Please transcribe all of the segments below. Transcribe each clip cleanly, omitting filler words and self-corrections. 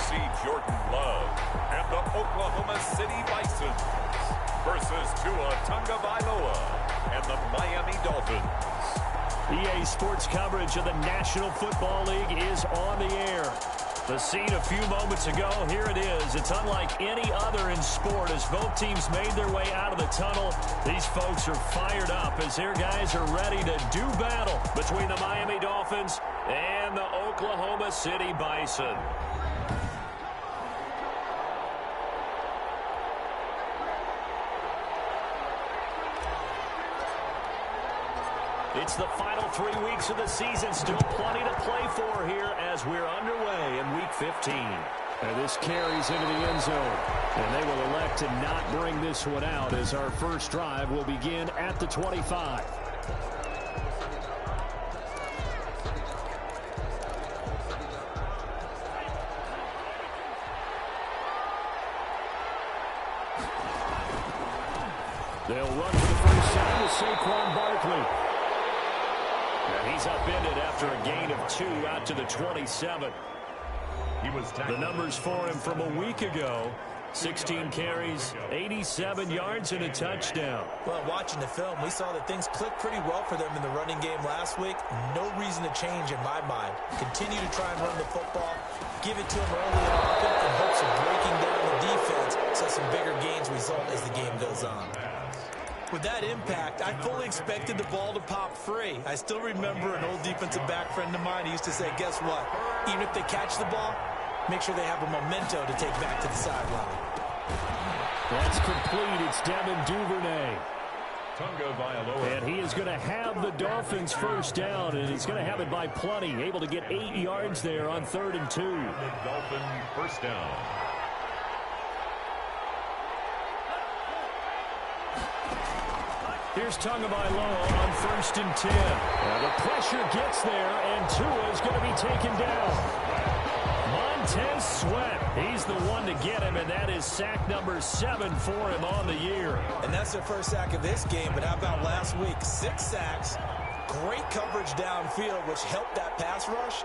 see Jordan Love and the Oklahoma City Bisons versus Tua Tagovailoa and the Miami Dolphins. EA Sports coverage of the National Football League is on the air. The scene a few moments ago, here it is. It's unlike any other in sport as both teams made their way out of the tunnel. These folks are fired up as their guys are ready to do battle between the Miami Dolphins and the Oklahoma City Bison. It's the final 3 weeks of the season. Still plenty to play for here as we're underway in Week 15. And this carries into the end zone. And they will elect to not bring this one out as our first drive will begin at the 25. They'll run for the first down with Saquon Barkley. And he's upended after a gain of 2 out to the 27. The numbers for him from a week ago: 16 carries, 87 yards, and a touchdown. Well, watching the film, we saw that things clicked pretty well for them in the running game last week. No reason to change in my mind. Continue to try and run the football, give it to them early and often in hopes of breaking down the defense so some bigger gains result as the game goes on. With that impact, I fully expected the ball to pop free. I still remember an old defensive back friend of mine. He used to say, guess what? Even if they catch the ball, make sure they have a memento to take back to the sideline. That's complete. It's Devin Duvernay. And he is going to have the Dolphins first down, and he's going to have it by plenty. Able to get 8 yards there on 3rd and 2. Dolphin first down. Here's Tagovailoa on 1st and 10. The pressure gets there, and Tua is going to be taken down. Montez Sweat, he's the one to get him, and that is sack number 7 for him on the year. And that's their first sack of this game, but how about last week? 6 sacks, great coverage downfield, which helped that pass rush.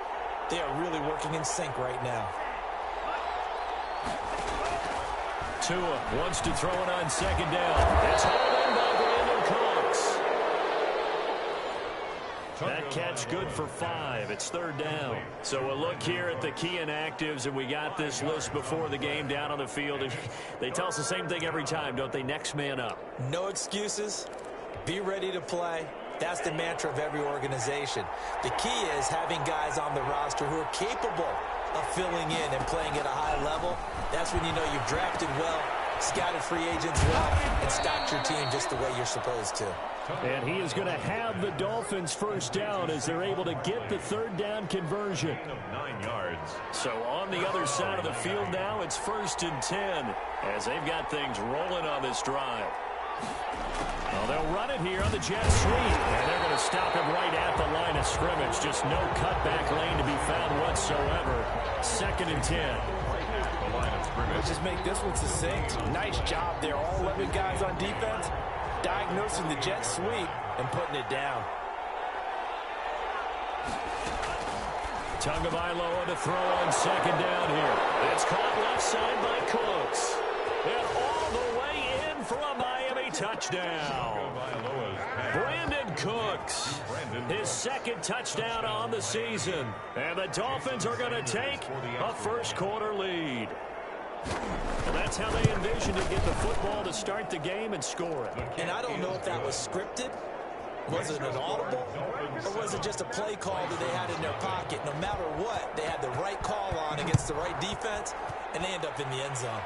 They are really working in sync right now. Tua wants to throw it on 2nd down. It's hauled in by Brandon Cooks. That catch good for 5. It's 3rd down. So we'll look here at the key inactives, and we got this list before the game down on the field. And they tell us the same thing every time, don't they? Next man up. No excuses. Be ready to play. That's the mantra of every organization. The key is having guys on the roster who are capable of filling in and playing at a high level. That's when you know you've drafted well, scouted free agents well, and stocked your team just the way you're supposed to. And he is going to have the Dolphins first down as they're able to get the 3rd down conversion. 9 yards. So on the other side of the field now, it's 1st and 10 as they've got things rolling on this drive. Well, they'll run it here on the jet sweep, and they're going to stop him right at the line of scrimmage. Just no cutback lane to be found whatsoever. 2nd and 10. Let's just make this one succinct. Nice job there, all 11 guys on defense, diagnosing the jet sweep and putting it down. Tagovailoa to throw on 2nd down here. It's caught left side by Cooks. And all the way in for a Miami touchdown. Brandon Cooks, his 2nd touchdown on the season. And the Dolphins are going to take a first-quarter lead. Well, that's how they envisioned to get the football to start the game and score it. And I don't know if that was scripted. Was it an audible? Or was it just a play call that they had in their pocket? No matter what, they had the right call on against the right defense, and they end up in the end zone.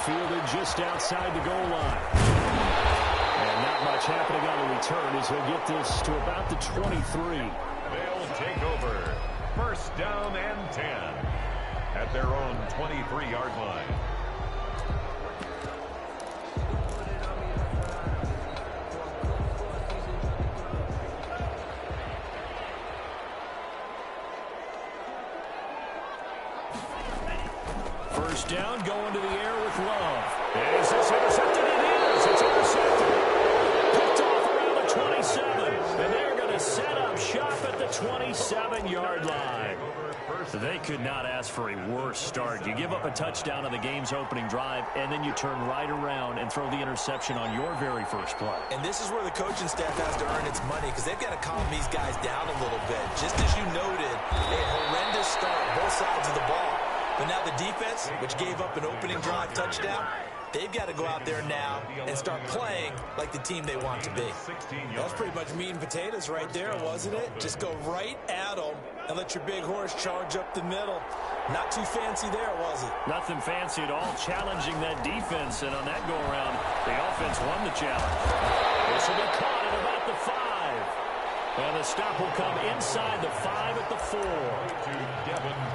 Fielded just outside the goal line. And not much happening on the return as he'll get this to about the 23. They'll take over. First down and 10 at their own 23-yard line. First down, going to the air with Love. Is this intercepted? It is. It's intercepted. Picked off around the 27. And they're going to set up shop at the 27-yard line. They could not ask for a worse start. You give up a touchdown on the game's opening drive, and then you turn right around and throw the interception on your very first play. And this is where the coaching staff has to earn its money, because they've got to calm these guys down a little bit. Just as you noted, a horrendous start, both sides of the ball. But now the defense, which gave up an opening drive touchdown, they've got to go out there now and start playing like the team they want to be. That's pretty much meat and potatoes right there, wasn't it? Just go right at them and let your big horse charge up the middle. Not too fancy there, was it? Nothing fancy at all, challenging that defense. And on that go-around, the offense won the challenge. This will be caught at about the 5. And the stop will come inside the 5 at the 4.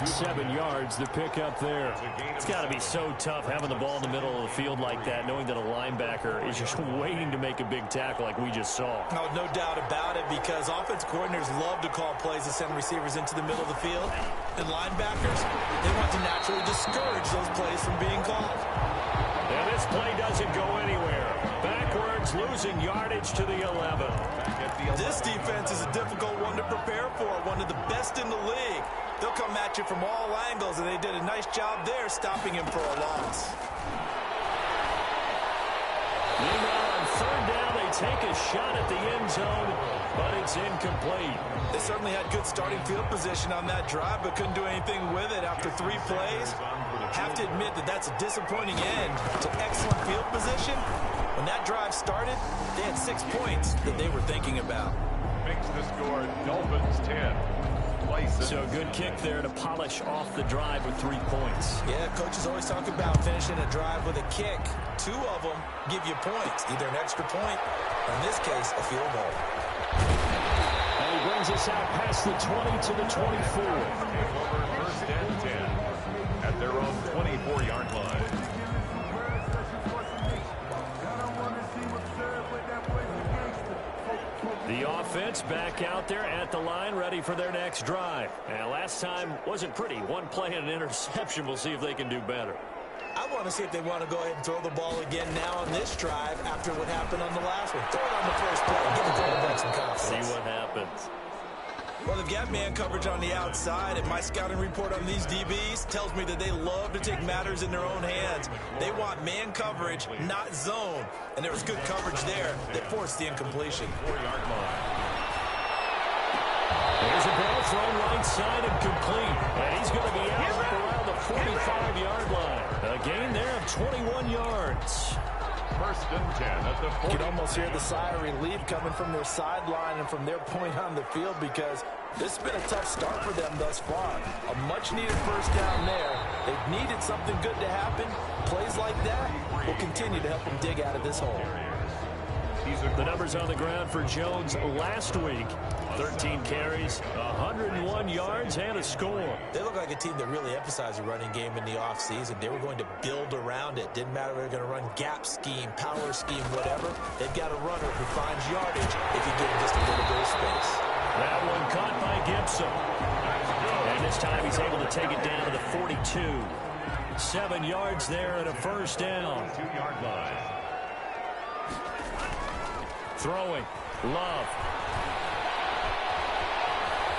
7 yards to pick up there. It's got to be so tough having the ball in the middle of the field like that, knowing that a linebacker is just waiting to make a big tackle like we just saw. Oh, no doubt about it, because offense coordinators love to call plays to send receivers into the middle of the field. And linebackers, they want to naturally discourage those plays from being called. And this play doesn't go anywhere. Backwards, losing yardage to the 11. This defense is a difficult one to prepare for, one of the best in the league. They'll come at you from all angles, and they did a nice job there stopping him for a loss. Meanwhile, on 3rd down, they take a shot at the end zone, but it's incomplete. They certainly had good starting field position on that drive, but couldn't do anything with it after 3 plays. Have to admit that that's a disappointing end to excellent field position. When that drive started, they had 6 points that they were thinking about. Makes the score Dolphins 10. So a good kick there to polish off the drive with 3 points. Yeah, coaches always talk about finishing a drive with a kick. 2 of them give you points, either an extra point, or in this case, a field goal. And he brings us out past the 20 to the 24. Over 1st and 10 at their own 24-yard line. The offense back out there at the line, ready for their next drive. And last time wasn't pretty. 1 play and an interception. We'll see if they can do better. I want to see if they want to go ahead and throw the ball again now on this drive after what happened on the last one. Throw it on the first play. Give the quarterback some confidence. See what happens. Well, they've got man coverage on the outside, and my scouting report on these DBs tells me that they love to take matters in their own hands. They want man coverage, not zone. And there was good coverage there that forced the incompletion. 4-yard line. There's a ball thrown right side and complete. And he's going to be out around the 45-yard line. A gain there of 21 yards. 1st and 10 at the 40. You can almost hear the sigh of relief coming from their sideline and from their point on the field, because this has been a tough start for them thus far. A much-needed first down there. They've needed something good to happen. Plays like that will continue to help them dig out of this hole. The numbers on the ground for Jones last week. 13 carries, 101 yards, and a score. They look like a team that really emphasized the running game in the offseason. They were going to build around it. Didn't matter if they were going to run gap scheme, power scheme, whatever. They've got a runner who finds yardage if you give him just a little bit of space. That one caught by Gibson. And this time he's able to take it down to the 42. 7 yards there and a first down. 2-yard line. Throwing. Love.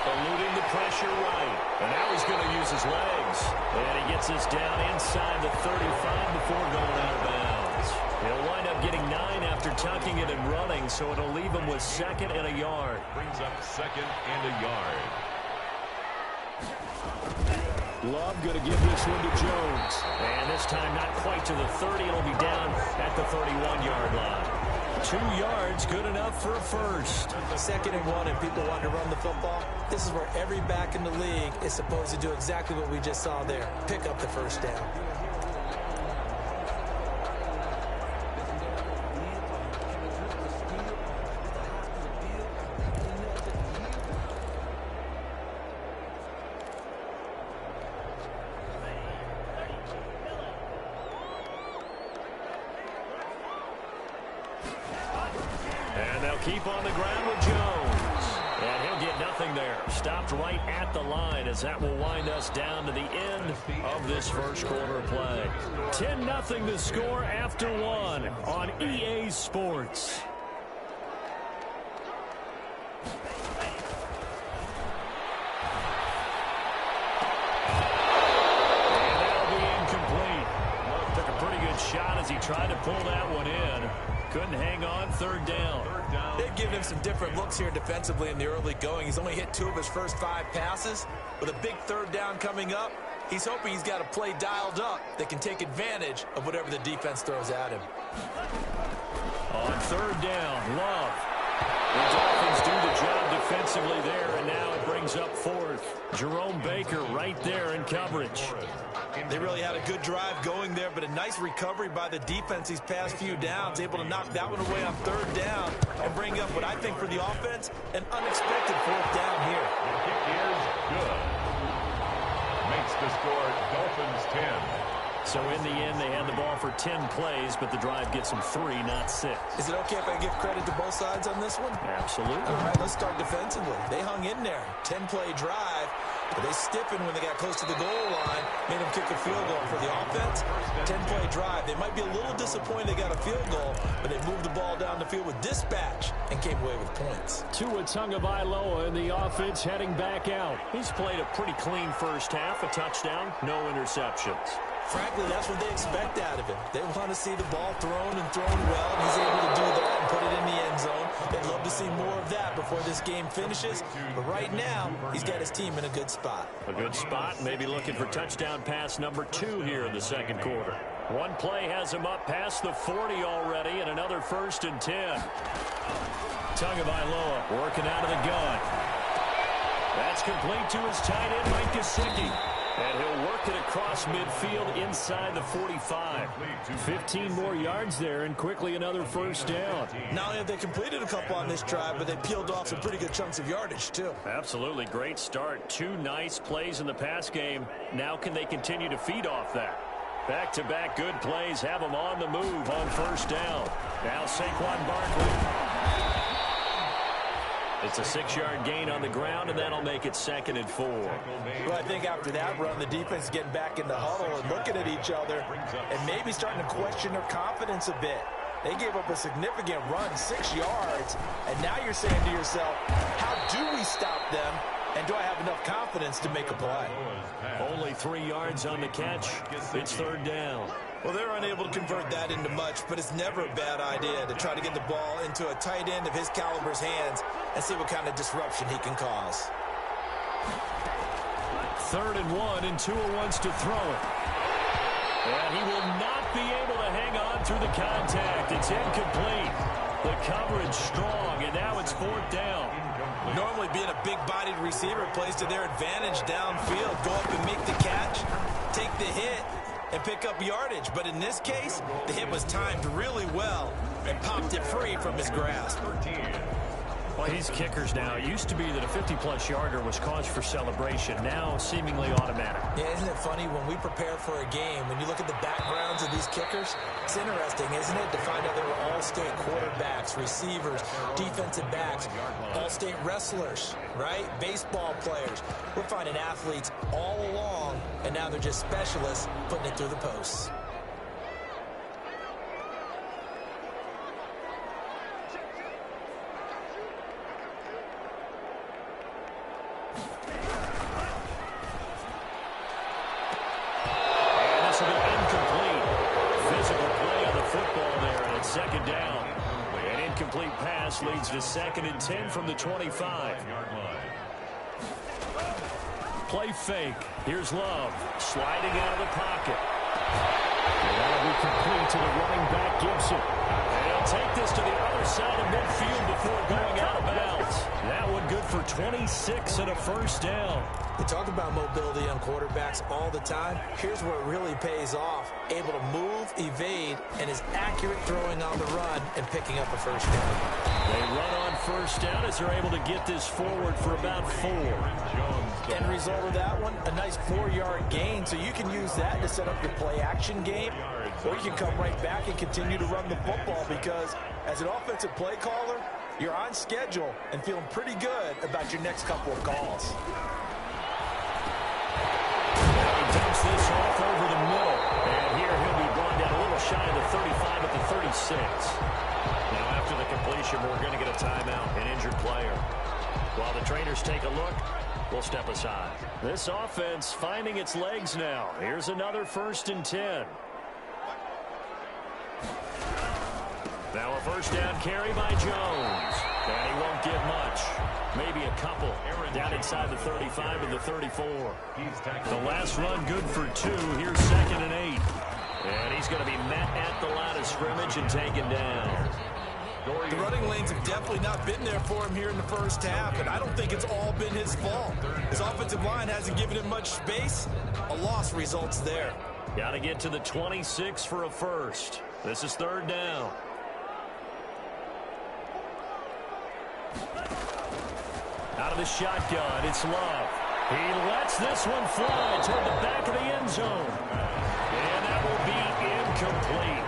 Eluding the pressure right. And now he's going to use his legs. And he gets us down inside the 35 before going out of bounds. He'll wind up getting 9 after tucking it and running, so it'll leave him with 2nd and a yard. Brings up 2nd and a yard. Love going to give this one to Jones. And this time not quite to the 30. It'll be down at the 31-yard line. 2 yards, good enough for a first. 2nd and 1, and people want to run the football. This is where every back in the league is supposed to do exactly what we just saw there. Pick up the first down. And they'll keep on the ground with Jones. And he'll get nothing there. Stopped right at the line, as that will wind us down to the end of this first quarter play. 10-0 the score after 1 on EA Sports. pull that one in. Couldn't hang on. Third down. They've given him some different looks here defensively in the early going. He's only hit 2 of his first 5 passes. With a big third down coming up, he's hoping he's got a play dialed up that can take advantage of whatever the defense throws at him. On third down, Love. The Dolphins do the job defensively there, and now it brings up fourth. Jerome Baker right there in coverage. They really had a good drive going there, but a nice recovery by the defense these past few downs, able to knock that one away on third down and bring up what I think for the offense, an unexpected fourth down here. The kick is good. Makes the score Dolphins 10. So in the end, they had the ball for 10 plays, but the drive gets them 3, not 6. Is it okay if I give credit to both sides on this one? Absolutely. All right, let's start defensively. They hung in there. 10-play drive, but they stiffened when they got close to the goal line, made them kick a field goal. For the offense, 10-play drive. They might be a little disappointed they got a field goal, but they moved the ball down the field with dispatch and came away with points. Tua Tagovailoa in the offense heading back out. He's played a pretty clean first half, a touchdown, no interceptions. Frankly, that's what they expect out of him. They want to see the ball thrown and thrown well, and he's able to do that and put it in the end zone. They'd love to see more of that before this game finishes, but right now, he's got his team in a good spot. A good spot, maybe looking for touchdown pass number 2 here in the second quarter. One play has him up past the 40 already, and another 1st and 10. Tagovailoa working out of the gun. That's complete to his tight end, Mike Gesicki. And he'll work it across midfield inside the 45. 15 more yards there, and quickly another 1st down. Not only have they completed a couple on this drive, but they peeled off some pretty good chunks of yardage, too. Absolutely. Great start. 2 nice plays in the pass game. Now can they continue to feed off that? Back-to-back good plays have them on the move on 1st down. Now Saquon Barkley. It's a 6-yard gain on the ground, and that'll make it 2nd and 4. Well, I think after that run, the defense is getting back in the huddle and looking at each other and maybe starting to question their confidence a bit. They gave up a significant run, 6 yards, and now you're saying to yourself, how do we stop them, and do I have enough confidence to make a play? Only 3 yards on the catch. It's 3rd down. Well, they're unable to convert that into much, but it's never a bad idea to try to get the ball into a tight end of his caliber's hands and see what kind of disruption he can cause. 3rd and 1, and Tua wants to throw it. And he will not be able to hang on through the contact. It's incomplete. The coverage strong, and now it's 4th down. Normally being a big-bodied receiver plays to their advantage downfield. Go up and make the catch, take the hit, and pick up yardage. But in this case, the hit was timed really well and popped it free from his grasp. Well, these kickers now, it used to be that a 50-plus yarder was cause for celebration. Now, seemingly automatic. Yeah, isn't it funny when we prepare for a game, when you look at the backgrounds of these kickers, it's interesting, isn't it, to find out they were all-state quarterbacks, receivers, defensive backs, all-state wrestlers, right? Baseball players. We're finding athletes all along, and now they're just specialists putting it through the posts. Leads to 2nd and 10 from the 25. Play fake. Here's Love sliding out of the pocket. And that'll be complete to the running back Gibson. And he'll take this to the other side of midfield before going out of bounds. That one good for 26 and a 1st down. We talk about mobility on quarterbacks all the time. Here's where it really pays off. Able to move, evade, and is accurate throwing on the run and picking up a 1st down. They run on 1st down as they're able to get this forward for about 4. End result of that one, a nice 4-yard gain. So you can use that to set up your play-action game, or you can come right back and continue to run the football because as an offensive play caller, you're on schedule and feeling pretty good about your next couple of calls. Dumps this off over the middle. And here he'll be brought down a little shy of the 35 at the 36. Now after the completion, we're going to get a timeout, an injured player. While the trainers take a look, we'll step aside. This offense finding its legs now. Here's another 1st and 10. Now a first down carry by Jones. And he won't get much. Maybe a couple. Down inside the 35 and the 34. The last run good for 2. Here's 2nd and 8. And he's going to be met at the line of scrimmage and taken down. The running lanes have definitely not been there for him here in the first half, and I don't think it's all been his fault. His offensive line hasn't given him much space. A loss results there. Got to get to the 26 for a first. This is 3rd down. Out of the shotgun, it's Love. He lets this one fly toward the back of the end zone. And that will be incomplete.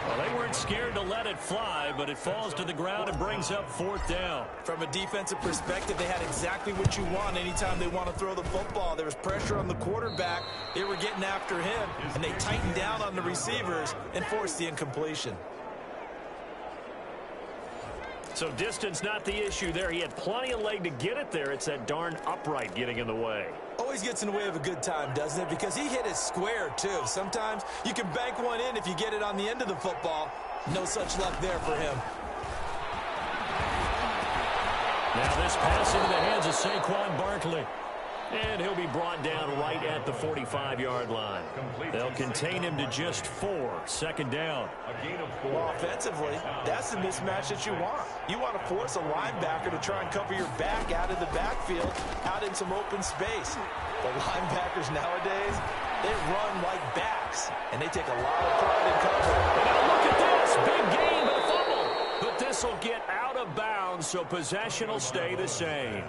Well, they weren't scared to let it fly, but it falls to the ground and brings up 4th down. From a defensive perspective, they had exactly what you want anytime they want to throw the football. There was pressure on the quarterback. They were getting after him, and they tightened down on the receivers and forced the incompletion. So distance not the issue there. He had plenty of leg to get it there. It's that darn upright getting in the way. Always gets in the way of a good time, doesn't it? Because he hit it square, too. Sometimes you can bank one in if you get it on the end of the football. No such luck there for him. Now this pass into the hands of Saquon Barkley. And he'll be brought down right at the 45-yard line. They'll contain him to just 4. 2nd down. Well, offensively, that's the mismatch that you want. You want to force a linebacker to try and cover your back out of the backfield, out in some open space. The linebackers nowadays, they run like backs, and they take a lot of pride in cover. And now look at this. Big game and a fumble. But this will get out of bounds, so possession will stay the same.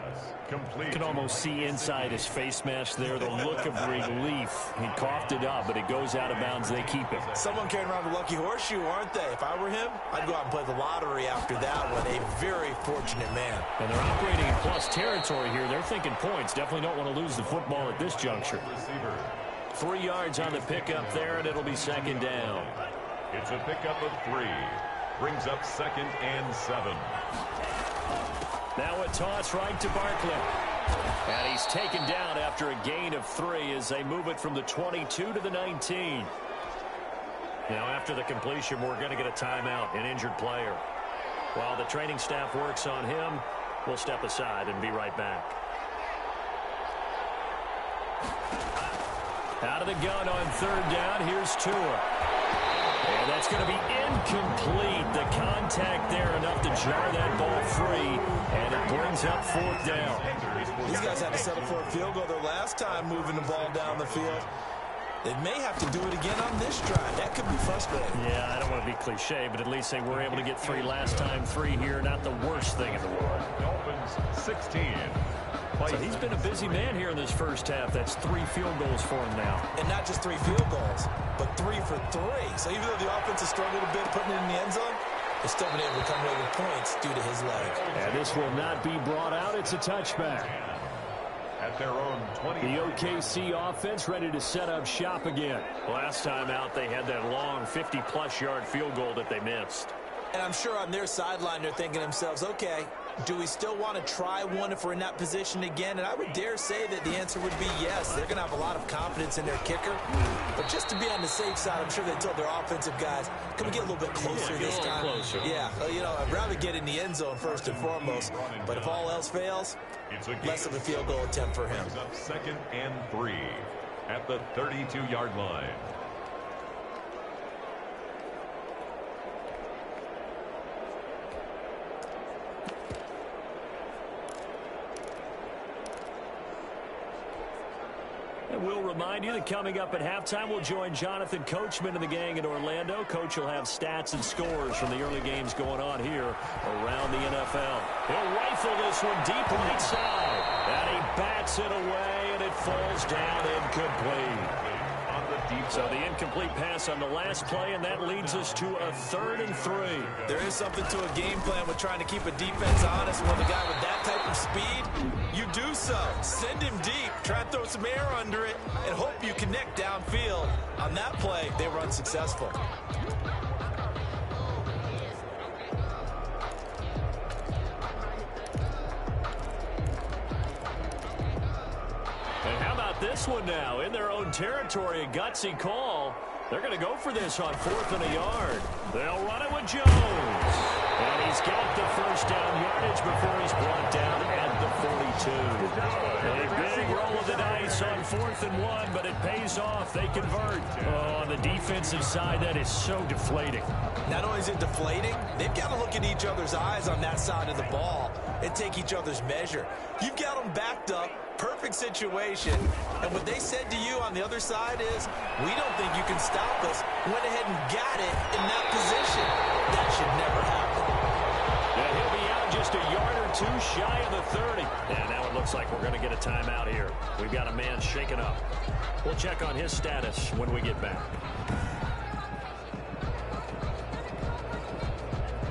You can almost see inside his face mask there the look of relief. He coughed it up, but it goes out of bounds. They keep it. Someone carrying around a lucky horseshoe, aren't they? If I were him, I'd go out and play the lottery after that one. A very fortunate man. And they're operating in plus territory here. They're thinking points. Definitely don't want to lose the football at this juncture. 3 yards on the pickup there, and it'll be 2nd down. It's a pickup of 3. Brings up 2nd and 7. Now a toss right to Barkley. And he's taken down after a gain of 3 as they move it from the 22 to the 19. Now after the completion, we're going to get a timeout, an injured player. While the training staff works on him, we'll step aside and be right back. Out of the gun on 3rd down, here's Tua. And that's going to be incomplete. The contact there enough to jar that ball free, and it brings up 4th down. These guys had to settle for a field goal their last time moving the ball down the field. They may have to do it again on this drive. That could be frustrating. Yeah, I don't want to be cliche, but at least they were able to get 3 last time. 3 here, not the worst thing in the world. Dolphins 16. So he's been a busy man here in this first half. That's 3 field goals for him now. And not just 3 field goals, but 3 for 3. So even though the offense has struggled a bit putting it in the end zone, they've still been able to come away with points due to his leg. And this will not be brought out. It's a touchback. At their own 20. The OKC offense ready to set up shop again. Last time out, they had that long 50-plus yard field goal that they missed. And I'm sure on their sideline they're thinking to themselves, okay, do we still want to try one if we're in that position again? And I would dare say that the answer would be yes. They're going to have a lot of confidence in their kicker. But just to be on the safe side, I'm sure they told their offensive guys, can we get a little bit closer this time? Closer. Yeah, you know, I'd rather get in the end zone first and foremost. But if all else fails, less of a field goal attempt for him. 2nd and 3 at the 32-yard line. And we'll remind you that coming up at halftime, we'll join Jonathan Coachman and the gang in Orlando. Coach will have stats and scores from the early games going on here around the NFL. He'll rifle this one deep right side. And he bats it away, and it falls down incomplete. So the incomplete pass on the last play, and that leads us to a 3rd and 3. There is something to a game plan with trying to keep a defense honest. When a guy with that type of speed, you do so. Send him deep. Try and throw some air under it and hope you connect downfield. On that play, they were unsuccessful. And how about this one now? In their own territory, a gutsy call. They're going to go for this on 4th and a yard. They'll run it with Jones. And he's got the first down yardage before he's brought down at the 42. A big roll of the dice on 4th and 1, but it pays off. They convert. Oh, on the defensive side, that is so deflating. Not only is it deflating, they've got to look in each other's eyes on that side of the ball and take each other's measure. You've got them backed up. Perfect situation. And what they said to you on the other side is, we don't think you can stop us. Went ahead and got it in that position. That should never happen. Yeah, he'll be out just a yard or two shy of the 30. And now it looks like we're going to get a timeout here. We've got a man shaken up. We'll check on his status when we get back.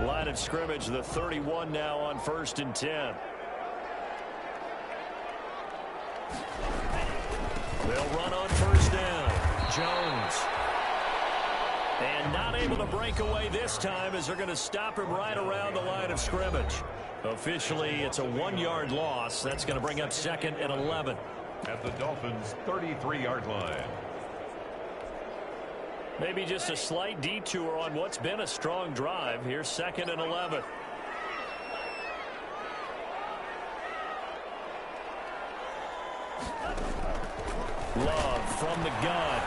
Line of scrimmage, the 31 now on 1st and 10. They'll run on 1st down. Jones. And not able to break away this time as they're going to stop him right around the line of scrimmage. Officially, it's a 1-yard loss. That's going to bring up 2nd and 11. At the Dolphins' 33-yard line. Maybe just a slight detour on what's been a strong drive. Here's 2nd and 11. Love from the gun.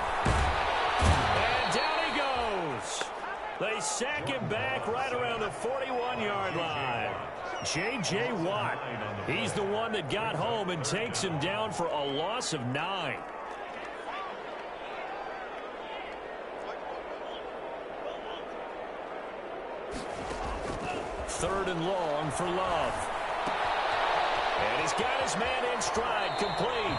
And down he goes. They sack him back right around the 41-yard line. J.J. Watt, he's the one that got home and takes him down for a loss of 9. Third and long for Love. And he's got his man in stride, complete.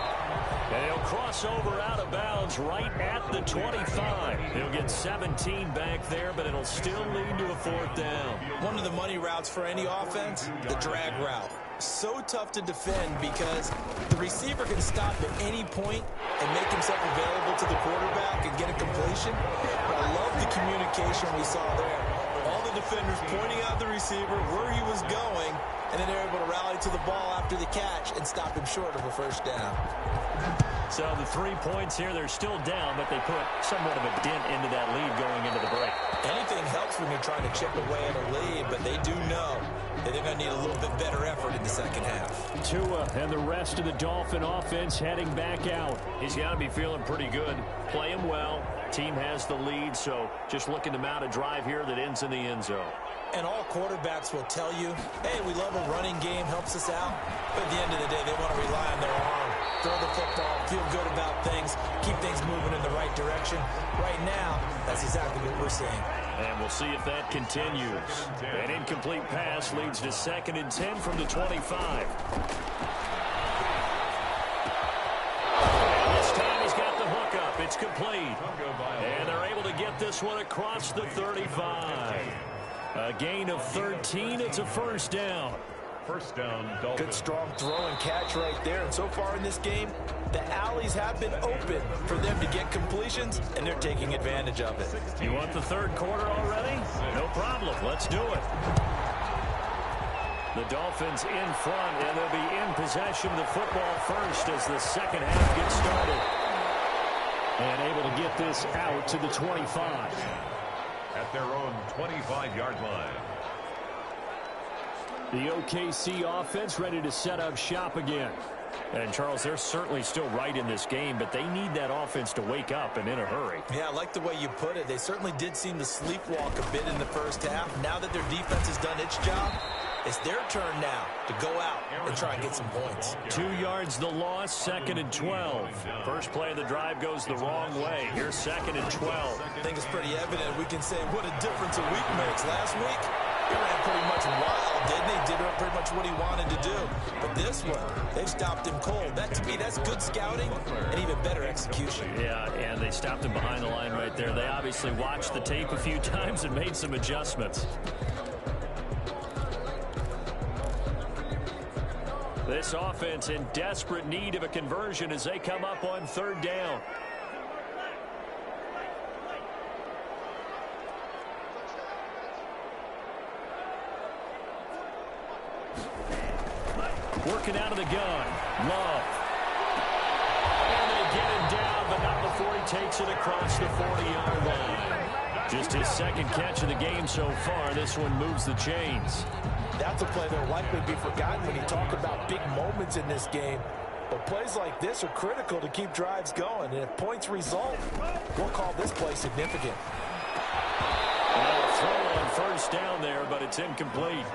And he'll cross over out of bounds right at the 25. He'll get 17 back there, but it'll still lead to a 4th down. One of the money routes for any offense, the drag route. So tough to defend because the receiver can stop at any point and make himself available to the quarterback and get a completion. But I love the communication we saw there. All the defenders pointing out the receiver where he was going, and then they're able to rally to the ball after the catch and stop him short of a 1st down. So the 3 points here, they're still down, but they put somewhat of a dent into that lead going into the break. Anything helps when you're trying to chip away at a lead, but they do know that they're going to need a little bit better effort in the second half. Tua and the rest of the Dolphin offense heading back out. He's got to be feeling pretty good. Playing well. Team has the lead, so just looking to mount a drive here that ends in the end zone. And all quarterbacks will tell you, hey, we love a running game, helps us out. But at the end of the day, they want to rely on their arm. Throw the football, feel good about things, keep things moving in the right direction. Right now, that's exactly what we're seeing. And we'll see if that continues. An incomplete pass leads to 2nd and 10 from the 25. And this time he's got the hookup. It's complete. And they're able to get this one across the 35. A gain of 13. It's a 1st down. 1st down, Dolphins. Good strong throw and catch right there. And so far in this game, the alleys have been open for them to get completions, and they're taking advantage of it. You want the 3rd quarter already? No problem. Let's do it. The Dolphins in front, and they'll be in possession of the football first as the second half gets started. And able to get this out to the 25. At their own 25-yard line. The OKC offense ready to set up shop again. And, Charles, they're certainly still right in this game, but they need that offense to wake up and in a hurry. Yeah, I like the way you put it. They certainly did seem to sleepwalk a bit in the 1st half. Now that their defense has done its job, it's their turn now to go out and try and get some points. 2 yards the loss, 2nd and 12. First play of the drive goes the wrong way. Here's 2nd and 12. I think it's pretty evident. We can say what a difference a week makes. Last week, he ran pretty much wild, didn't he? Did pretty much what he wanted to do. But this one, they've stopped him cold. That, to me, that's good scouting and even better execution. Yeah, and they stopped him behind the line right there. They obviously watched the tape a few times and made some adjustments. This offense in desperate need of a conversion as they come up on 3rd down. Working out of the gun. Love. And they get him down, but not before he takes it across the 40-yard line. Just his second catch of the game so far. This one moves the chains. That's a play that will likely be forgotten when you talk about big moments in this game. But plays like this are critical to keep drives going. And if points result, we'll call this play significant. Throw on first down there, but it's incomplete.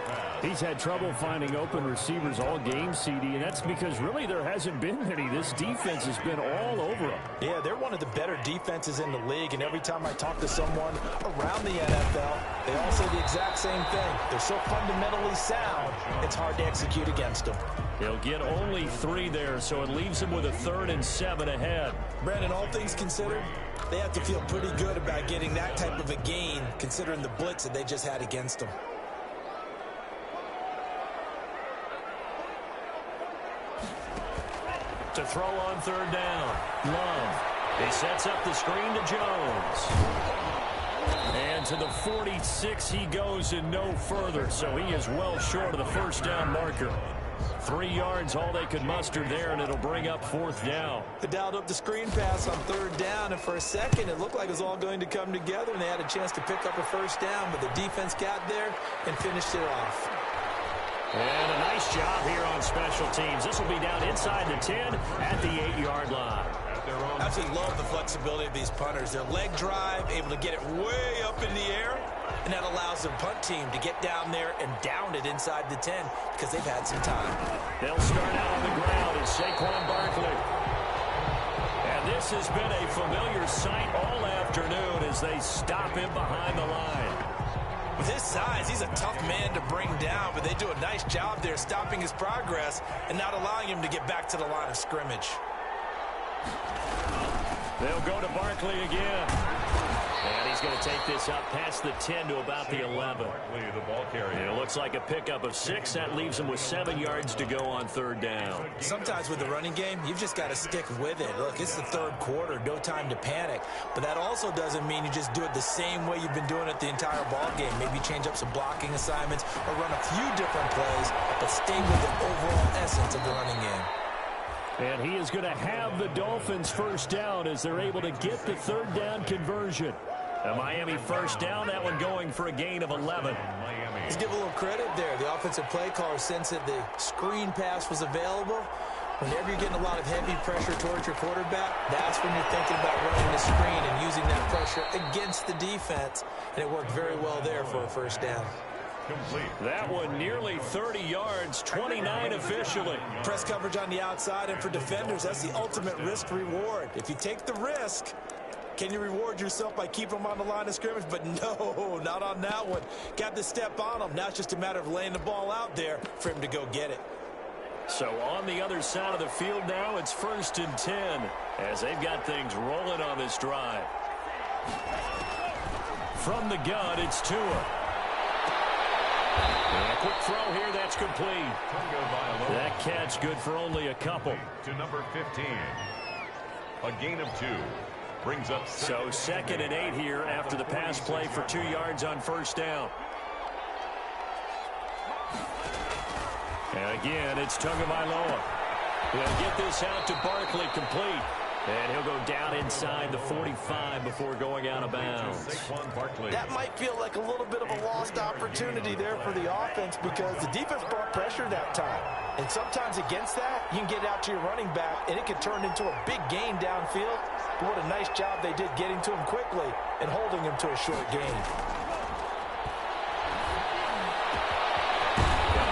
He's had trouble finding open receivers all game, CD, and that's because really there hasn't been any. This defense has been all over him. Yeah, they're one of the better defenses in the league, and every time I talk to someone around the NFL, they all say the exact same thing. They're so fundamentally sound, it's hard to execute against them. He'll get only 3 there, so it leaves him with a 3rd and 7 ahead. Brandon, all things considered, they have to feel pretty good about getting that type of a gain, considering the blitz that they just had against them. To throw on 3rd down. Love. He sets up the screen to Jones. And to the 46 he goes and no further, so he is well short of the first down marker. 3 yards, all they could muster there, and it'll bring up 4th down. They dialed up the screen pass on 3rd down, and for a second it looked like it was all going to come together, and they had a chance to pick up a first down, but the defense got there and finished it off. And a nice job here on special teams. This will be down inside the 10 at the 8-yard line. I absolutely love the flexibility of these punters. Their leg drive, able to get it way up in the air, and that allows the punt team to get down there and down it inside the 10 because they've had some time. They'll start out on the ground as Saquon Barkley. And this has been a familiar sight all afternoon as they stop him behind the line. With his size, he's a tough man to bring down, but they do a nice job there stopping his progress and not allowing him to get back to the line of scrimmage. They'll go to Barkley again. And he's going to take this up past the 10 to about the 11. The ball carrier. It looks like a pickup of 6. That leaves him with 7 yards to go on 3rd down. Sometimes with the running game, you've just got to stick with it. Look, it's the 3rd quarter, no time to panic. But that also doesn't mean you just do it the same way you've been doing it the entire ball game. Maybe change up some blocking assignments or run a few different plays, but stay with the overall essence of the running game. And he is going to have the Dolphins first down as they're able to get the 3rd down conversion. A Miami first down, that one going for a gain of 11. Let's give a little credit there. The offensive play caller sensed that the screen pass was available. Whenever you're getting a lot of heavy pressure towards your quarterback, that's when you're thinking about running the screen and using that pressure against the defense. And it worked very well there for a first down. Complete. That one nearly 30 yards, 29 officially. Press coverage on the outside, and for defenders, that's the ultimate risk-reward. If you take the risk, can you reward yourself by keeping them on the line of scrimmage? But no, not on that one. Got to step on them. Now it's just a matter of laying the ball out there for him to go get it. So on the other side of the field now, it's 1st and 10 as they've got things rolling on this drive. From the gun, it's Tua. And a quick throw here, that's complete. That catch good for only a couple. To number 15. A gain of 2. Brings up so 2nd and 8 here after the pass play for 2 yards on first down. And again, it's Tagovailoa. He'll get this out to Barkley, complete. And he'll go down inside the 45 before going out of bounds. That might feel like a little bit of a lost opportunity there for the offense because the defense brought pressure that time. And sometimes against that, you can get it out to your running back, and it can turn into a big gain downfield. But what a nice job they did getting to him quickly and holding him to a short gain.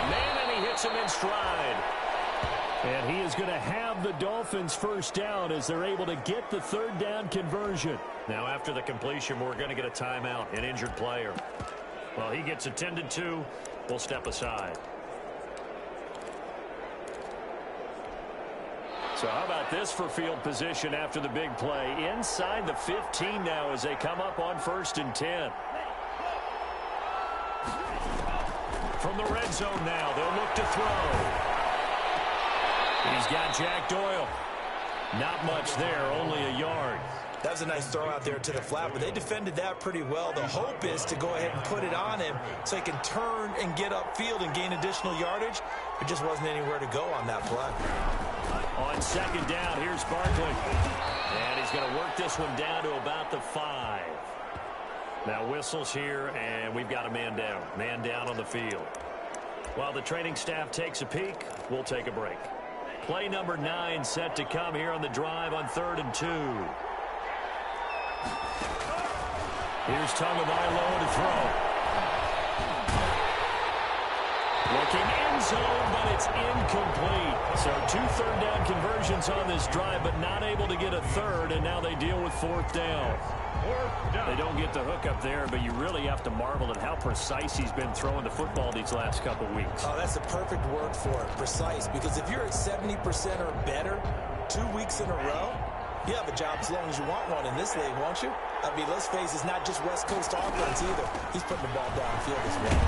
Man, and he hits him in stride. And he is going to have the Dolphins first down as they're able to get the 3rd down conversion. Now after the completion, we're going to get a timeout, an injured player. Well, he gets attended to. We'll step aside. So how about this for field position after the big play? Inside the 15 now as they come up on 1st and 10. From the red zone now, they'll look to throw. He's got Jack Doyle. Not much there, only a yard. That was a nice throw out there to the flat, but they defended that pretty well. The hope is to go ahead and put it on him so he can turn and get upfield and gain additional yardage. There just wasn't anywhere to go on that play. On second down, here's Barkley. And he's going to work this one down to about the 5. Now whistles here, and we've got a man down. Man down on the field. While the training staff takes a peek, we'll take a break. Play number 9 set to come here on the drive on 3rd and 2. Here's Tagovailoa to throw. Looking end zone, but it's incomplete. So 2 third-down conversions on this drive, but not able to get a third, and now they deal with 4th down. They don't get the hook up there, but you really have to marvel at how precise he's been throwing the football these last couple weeks. Oh, that's the perfect word for it, precise, because if you're at 70% or better 2 weeks in a row, you have a job as long as you want one in this league, won't you? I mean, let's face it, it's not just West Coast offense either. He's putting the ball downfield as well.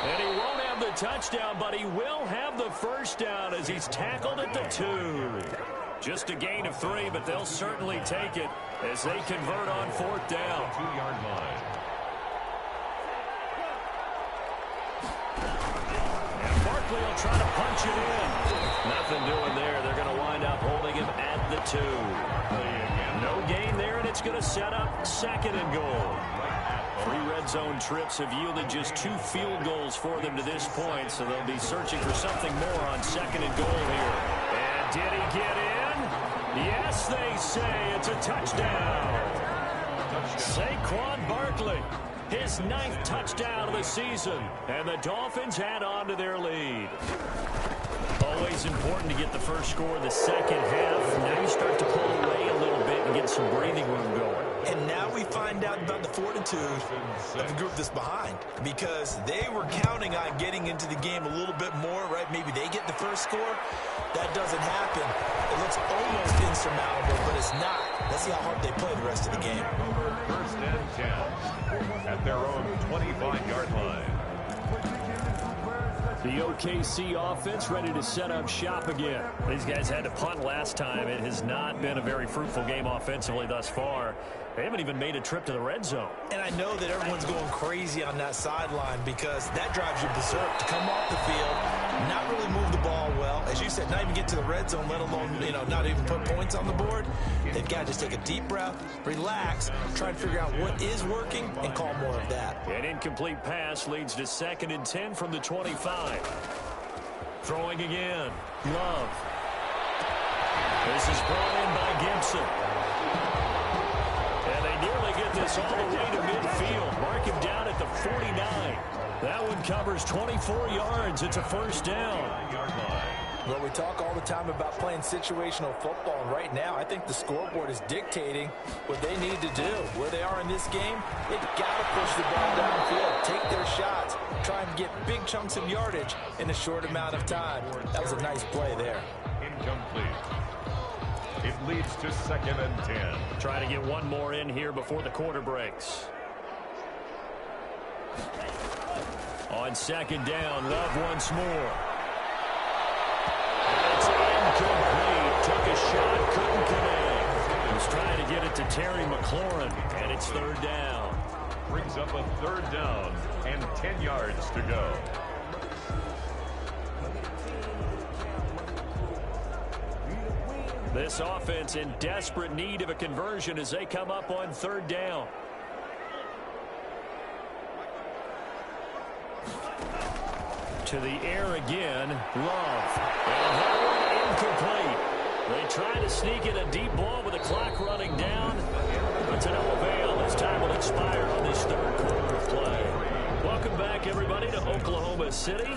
And he won't have the touchdown, but he will have the first down as he's tackled at the 2. Just a gain of 3, but they'll certainly take it as they convert on 4th down. 2-yard line. And Barkley will try to punch it in. Nothing doing there. They're going to wind up holding him at the 2. No gain there, and it's going to set up 2nd and goal. 3 red zone trips have yielded just 2 field goals for them to this point, so they'll be searching for something more on 2nd and goal here. And did he get in? Yes, they say it's a touchdown. Saquon Barkley, his 9th touchdown of the season, and the Dolphins add on to their lead. Always important to get the first score in the second half. Now you start to pull away a little bit and get some breathing room going. And now we find out about the fortitude of the group that's behind, because they were counting on getting into the game a little bit more, right? Maybe they get the first score. That doesn't happen. It looks almost insurmountable, but it's not. Let's see how hard they play the rest of the game. 1st and 10 at their own 25-yard line. The OKC offense ready to set up shop again. These guys had to punt last time. It has not been a very fruitful game offensively thus far. They haven't even made a trip to the red zone. And I know that everyone's going crazy on that sideline because that drives you berserk to come off the field, not really move the ball well. As you said, not even get to the red zone, let alone, not even put points on the board. They've got to just take a deep breath, relax, try and figure out what is working, and call more of that. An incomplete pass leads to 2nd and 10 from the 25. Throwing again. Love. This is brought in by Gibson. And they nearly get this all the way to midfield. Mark him down at the 49. That one covers 24 yards. It's a 1st down. Well, we talk all the time about playing situational football, and right now I think the scoreboard is dictating what they need to do. Where they are in this game, they've got to push the ball downfield, take their shots, try and get big chunks of yardage in a short amount of time. That was a nice play there. Incomplete. It leads to 2nd and 10. Try to get one more in here before the quarter breaks. On 2nd down, Love once more. It's incomplete. Took a shot, couldn't connect. He's trying to get it to Terry McLaurin, and it's 3rd down. Brings up a 3rd down and 10 yards to go. This offense in desperate need of a conversion as they come up on 3rd down. To the air again, Love. And that one incomplete. They try to sneak in a deep ball with the clock running down. But to no avail, as time will expire on this 3rd quarter of play. Welcome back, everybody, to Oklahoma City.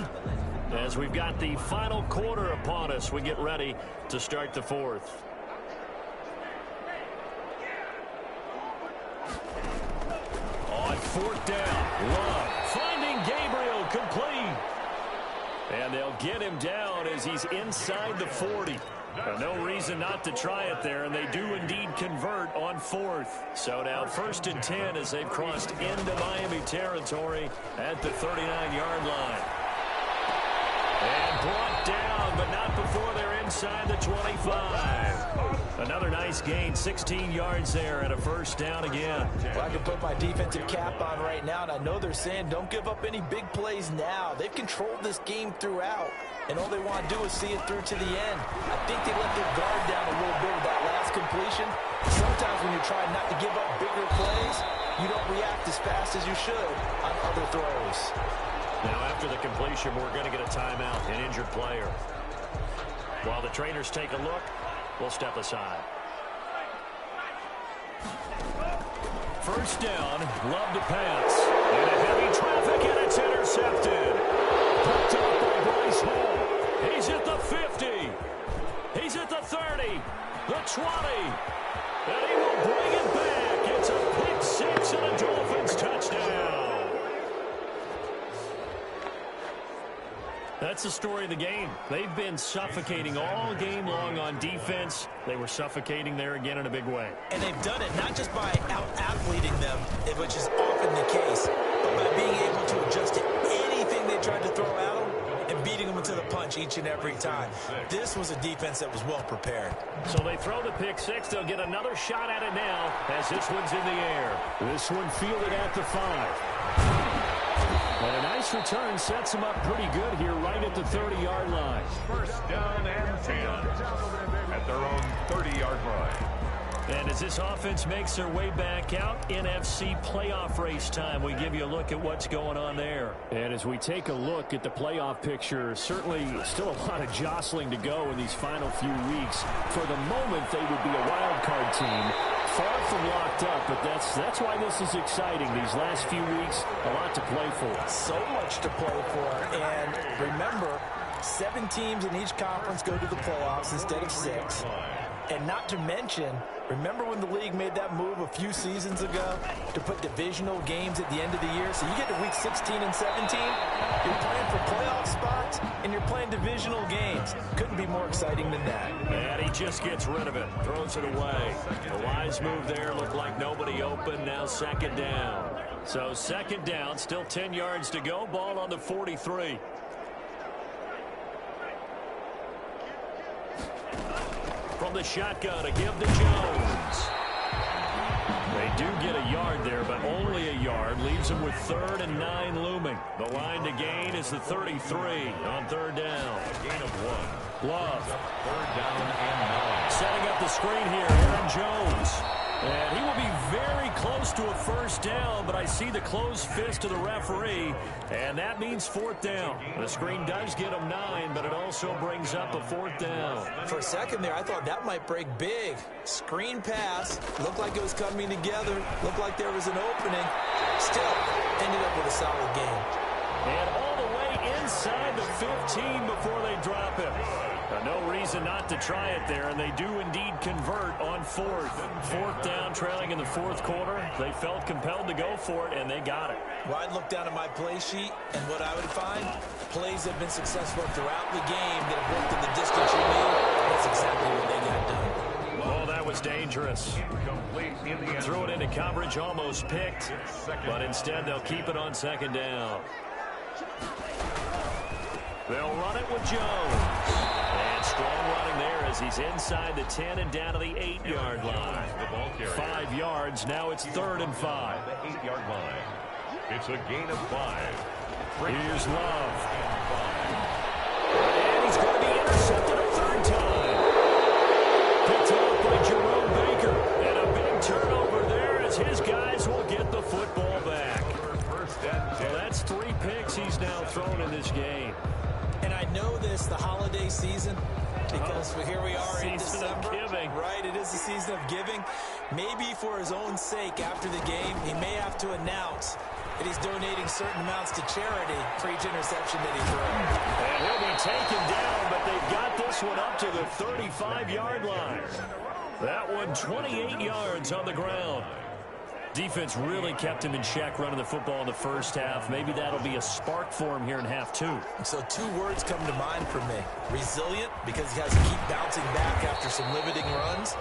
As we've got the final quarter upon us, we get ready to start the 4th. On 4th down, Love finding Gabriel complete. And they'll get him down as he's inside the 40. No reason not to try it there, and they do indeed convert on 4th. So now 1st and 10 as they've crossed into Miami territory at the 39-yard line. And brought down but not before they're inside the 25. Another nice gain, 16 yards there and a first down again. Well, I can put my defensive cap on right now, and I know they're saying don't give up any big plays now. They've controlled this game throughout, and all they want to do is see it through to the end. I think they let their guard down a little bit with that last completion. Sometimes when you're trying not to give up bigger plays, you don't react as fast as you should on other throws. Now, after the completion, we're going to get a timeout, an injured player. While the trainers take a look, we'll step aside. First down, Love to pass. Into heavy traffic, and it's intercepted. Picked up by Bryce Hall. He's at the 50. He's at the 30. The 20. And he will bring it back. It's a pick six and a Dolphins touchdown. That's the story of the game. They've been suffocating all game long on defense. They were suffocating there again in a big way. And they've done it not just by out-athleting them, which is often the case, but by being able to adjust to anything they tried to throw at them and beating them into the punch each and every time. This was a defense that was well prepared. So they throw the pick six. They'll get another shot at it now as this one's in the air. This one fielded at the 5. And a nice return sets them up pretty good here right at the 30-yard line. First down and 10 at their own 30-yard line. And as this offense makes their way back out, NFC playoff race time, we give you a look at what's going on there. And as we take a look at the playoff picture, certainly still a lot of jostling to go in these final few weeks. For the moment, they would be a wild card team. Far from locked up, but that's why this is exciting. These last few weeks, a lot to play for. So much to play for. And remember, 7 teams in each conference go to the playoffs instead of 6. And not to mention, remember when the league made that move a few seasons ago to put divisional games at the end of the year? So you get to week 16 and 17, you're playing for playoff spots, and you're playing divisional games. Couldn't be more exciting than that. And he just gets rid of it, throws it away. A wise move there, looked like nobody open, now second down. So second down, still 10 yards to go, ball on the 43. From the shotgun, a give to Jones. They do get a yard there, but only a yard. Leaves them with 3rd and 9 looming. The line to gain is the 33 on 3rd down. A gain of 1. Love. 3rd down and 9. Setting up the screen here, Aaron Jones. And he will be very close to a first down, but I see the closed fist of the referee, and that means 4th down. The screen does get him 9, but it also brings up a 4th down. For a second there, I thought that might break big. Screen pass, looked like it was coming together, looked like there was an opening. Still, ended up with a solid game. And all the way inside the 15 before they drop him. No reason not to try it there, and they do indeed convert on 4th. 4th down, trailing in the 4th quarter. They felt compelled to go for it, and they got it. Well, I'd look down at my play sheet, and what I would find, plays that have been successful throughout the game that have worked in the distance you need. That's exactly what they got done. Oh, that was dangerous. Threw it into coverage, almost picked, but instead they'll keep it on second down. They'll run it with Jones. And strong running there as he's inside the 10 and down to the 8-yard line. 5 yards, now it's 3rd and 5. The 8-yard line. It's a gain of 5. Here's Love. And he's going to be intercepted a 3rd time. Picked off by Jerome Baker. And a big turnover there as his guys will get the football back. So that's 3 picks he's now thrown in this game. And I know this, the holiday season, because here we are in December. Giving. Right, it is the season of giving. Maybe for his own sake after the game, he may have to announce that he's donating certain amounts to charity for each interception that he throws. And he'll be taken down, but they've got this one up to the 35-yard line. That one 28 yards on the ground. Defense really kept him in check running the football in the first half. Maybe that'll be a spark for him here in half 2. So 2 words come to mind for me. Resilient, because he has to keep bouncing back after some limiting runs.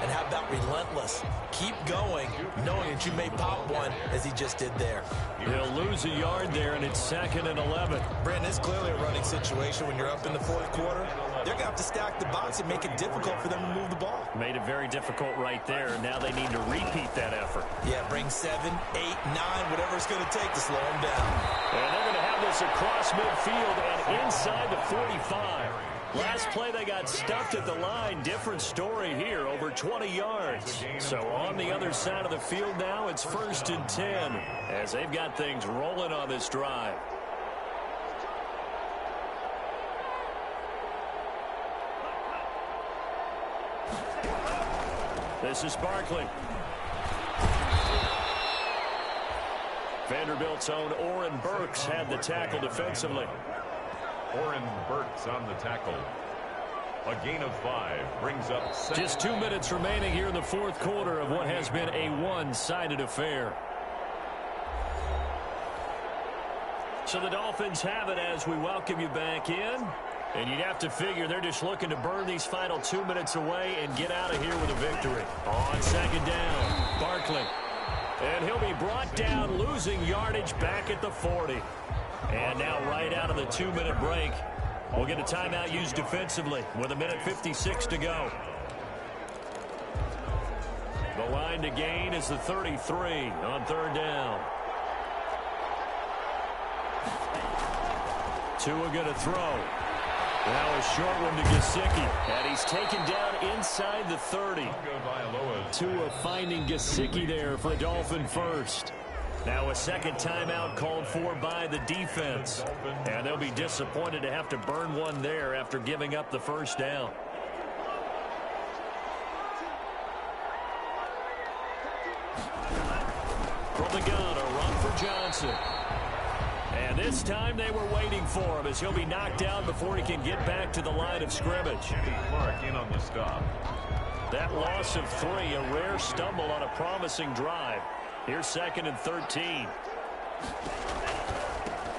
And how about relentless? Keep going, knowing that you may pop one, as he just did there. He'll lose a yard there, and it's 2nd and 11. Brandon, it's clearly a running situation when you're up in the fourth quarter. They're going to have to stack the box and make it difficult for them to move the ball. Made it very difficult right there. Now they need to repeat that effort. Yeah, bring 7, 8, 9, whatever it's going to take to slow them down. And they're going to have this across midfield and inside the 45. Last play, they got stuffed at the line. Different story here, over 20 yards. So on the other side of the field now, it's 1st and 10 as they've got things rolling on this drive. This is Barkley. Vanderbilt's own Oren Burks had the tackle defensively. Oren Burks on the tackle. A gain of 5 brings up 2nd. Just 2 minutes remaining here in the fourth quarter of what has been a one-sided affair. So the Dolphins have it as we welcome you back in. And you'd have to figure they're just looking to burn these final 2 minutes away and get out of here with a victory. On 2nd down, Barkley. And he'll be brought down, losing yardage back at the 40. And now right out of the 2-minute break, we'll get a timeout used defensively with 1:56 to go. The line to gain is the 33 on 3rd down. Tua going to throw. Now a short one to Gesicki. And he's taken down inside the 30. Tua finding Gesicki there for the Dolphin first. Now a second timeout called for by the defense. And they'll be disappointed to have to burn one there after giving up the first down. From the gun, a run for Johnson. And this time they were waiting for him as he'll be knocked down before he can get back to the line of scrimmage. Clark in on the stop. That loss of 3, a rare stumble on a promising drive. Here's 2nd and 13.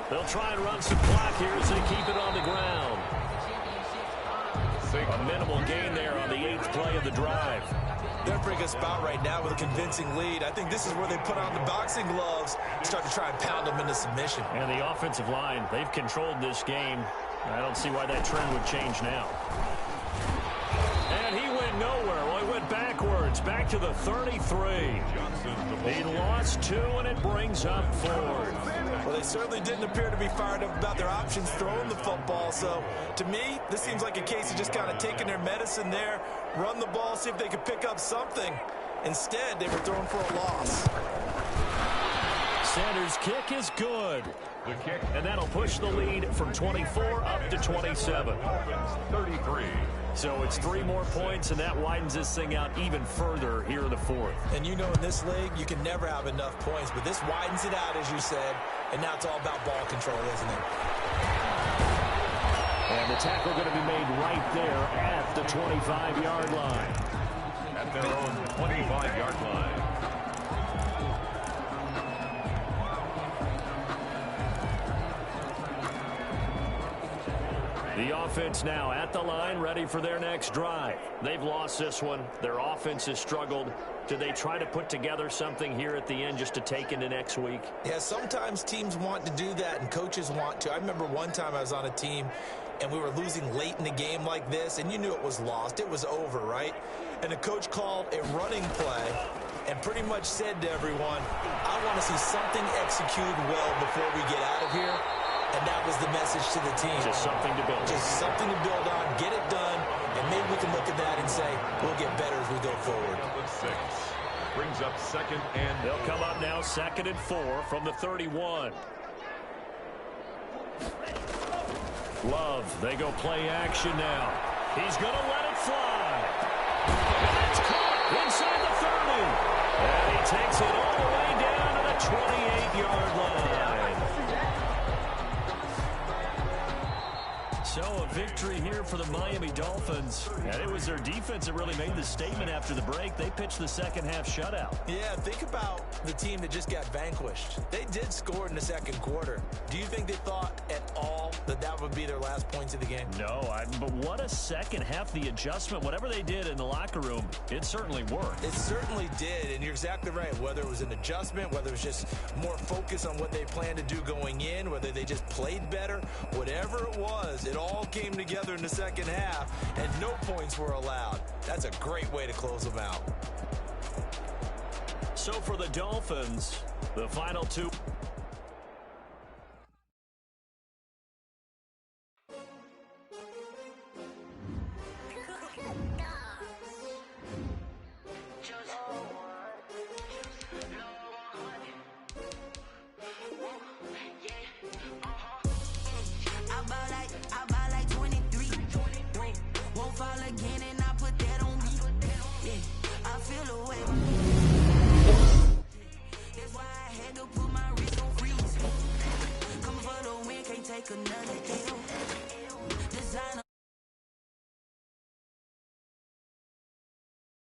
They'll try and run some clock here as they keep it on the ground. A minimal gain there on the 8th play of the drive. They're in a pretty good spot right now with a convincing lead. I think this is where they put on the boxing gloves, start to try and pound them into submission. And the offensive line, they've controlled this game. I don't see why that trend would change now. And he went nowhere. Well, he went backwards, back to the 33. He lost 2, and it brings up 4. Well, they certainly didn't appear to be fired up about their options throwing the football. So, to me, this seems like a case of just kind of taking their medicine there, run the ball, see if they could pick up something. Instead, they were thrown for a loss. Sanders' kick is good. The kick. And that'll push the lead from 24 up to 27. 33. So it's 3 more points, and that widens this thing out even further here in the fourth. And you know in this league, you can never have enough points, but this widens it out, as you said, and now it's all about ball control, isn't it? And the tackle going to be made right there at the 25-yard line. At their own 25-yard line. The offense now at the line, ready for their next drive. They've lost this one. Their offense has struggled. Do they try to put together something here at the end just to take into next week? Yeah, sometimes teams want to do that and coaches want to. I remember one time I was on a team and we were losing late in the game like this, and you knew it was lost. It was over, right? And the coach called a running play and pretty much said to everyone, I want to see something executed well before we get out of here. And that was the message to the team. Just something to build. Just something to build on, get it done, and maybe we can look at that and say, we'll get better as we go forward. 6 brings up 2nd and... They'll come up now 2nd and 4 from the 31. Love, they go play action now. He's going to let it fly. And it's caught inside the 30. And he takes it all the way down to the 28-yard line. So a victory here for the Miami Dolphins. And it was their defense that really made the statement after the break. They pitched the second half shutout. Yeah, think about the team that just got vanquished. They did score in the second quarter. Do you think they thought at all that that would be their last points of the game? No, but what a second half. The adjustment, whatever they did in the locker room, it certainly worked. It certainly did, and you're exactly right. Whether it was an adjustment, whether it was just more focus on what they planned to do going in, whether they just played better, whatever it was, it all came together in the second half, and no points were allowed. That's a great way to close them out. So for the Dolphins, the final two.